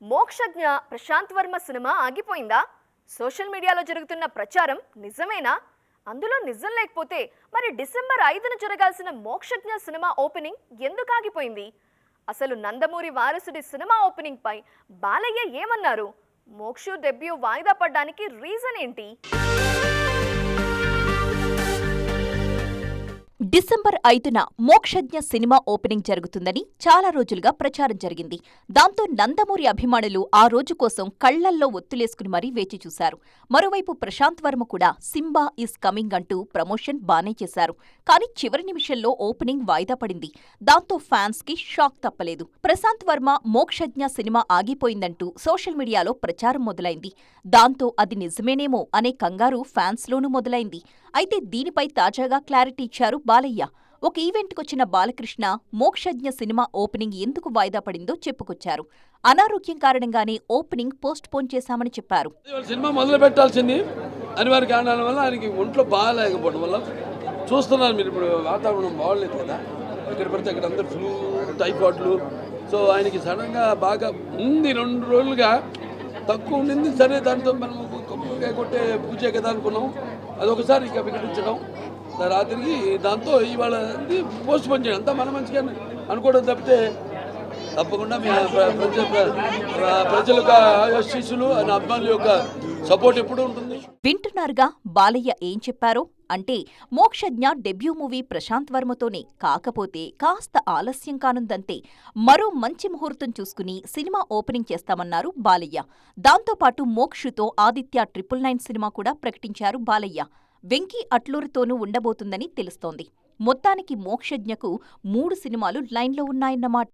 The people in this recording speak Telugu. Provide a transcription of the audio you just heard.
మోక్షజ్ఞ ప్రశాంత్ వర్మ సినిమా ఆగిపోయిందా? సోషల్ మీడియాలో జరుగుతున్న ప్రచారం నిజమేనా? అందులో నిజం లేకపోతే మరి డిసెంబర్ 5న జరగాల్సిన మోక్షజ్ఞ సినిమా ఓపెనింగ్ ఎందుకు ఆగిపోయింది? అసలు నందమూరి వారసుడి సినిమా ఓపెనింగ్ పై బాలయ్య ఏమన్నారు? మోక్షు డెబ్యూ వాయిదా పడ్డానికి రీజన్ ఏంటి? డిసెంబర్ 5న మోక్షజ్ఞ సినిమా ఓపెనింగ్ జరుగుతుందని చాలా రోజులుగా ప్రచారం జరిగింది. దాంతో నందమూరి అభిమానులు ఆ రోజు కోసం కళ్లల్లో ఒత్తులేసుకుని మరీ వేచి చూశారు. మరోవైపు ప్రశాంత్ వర్మ కూడా సింబా ఈస్ కమింగ్ అంటూ ప్రమోషన్ బానే చేశారు. కానీ చివరి నిమిషంలో ఓపెనింగ్ వాయిదా పడింది. దాంతో ఫ్యాన్స్ కి షాక్ తప్పలేదు. ప్రశాంత్ వర్మ మోక్షజ్ఞ సినిమా ఆగిపోయిందంటూ సోషల్ మీడియాలో ప్రచారం మొదలైంది. దాంతో అది నిజమేనేమో అనే కంగారు ఫ్యాన్స్ లోనూ మొదలైంది. అయితే దీనిపై తాజాగా క్లారిటీ ఇచ్చారు బాలయ్య. ఒక ఈవెంట్కొచ్చిన బాలకృష్ణ మోక్షజ్ఞ సినిమా ఓపెనింగ్ ఎందుకు వాయిదా పడిందో చెప్పుకొచ్చారు. అనారోగ్యం కారణంగానే ఓపెనింగ్ పోస్ట్ పోన్ చేశామని చెప్పారు. సినిమా మొదలు పెట్టాల్సింది అనివార్య కారణాల వల్ల ఆయనకి ఒంట్లో బాగాలేకపోవడం వల్ల చూస్తున్నారు మీరు. ఇప్పుడు వాతావరణం బాగలేదు కదా, ఎక్కడ పడితే అక్కడ అందరు ఫ్లూ, టైఫాయిడ్లు. సో ఆయనకి సడన్గా బాగా ఉంది, 2 రోజులుగా తక్కువ ఉండింది. సరే, దాంతో మనం కొబ్బరికాయ కొట్టే పూజ కదా అనుకున్నాం. అదొకసారి ఇక వికటించడం రాత్రికి, దాంతో ఇవాళ పోస్ట్ పోన్ చేయడం అంతా మన మంచిగా అనుకోవడం తప్పితే తప్పకుండా మీ ప్రజల యొక్క ఆశీస్సులు, అభిమానుల యొక్క సపోర్ట్ ఎప్పుడు ఉంటుంది. వింటున్నారుగా బాలయ్య ఏం చెప్పారో? అంటే మోక్షజ్ఞ డెబ్యూ మూవీ ప్రశాంత్ వర్మతోనే. కాకపోతే కాస్త ఆలస్యం కానుందంతే. మరో మంచి ముహూర్తం చూసుకుని సినిమా ఓపెనింగ్ చేస్తామన్నారు బాలయ్య. దాంతోపాటు మోక్షుతో ఆదిత్య 999 సినిమా కూడా ప్రకటించారు బాలయ్య. వెంకీ అట్లూరితోనూ ఉండబోతుందని తెలుస్తోంది. మొత్తానికి మోక్షజ్ఞకు 3 సినిమాలు లైన్లో ఉన్నాయన్నమాట.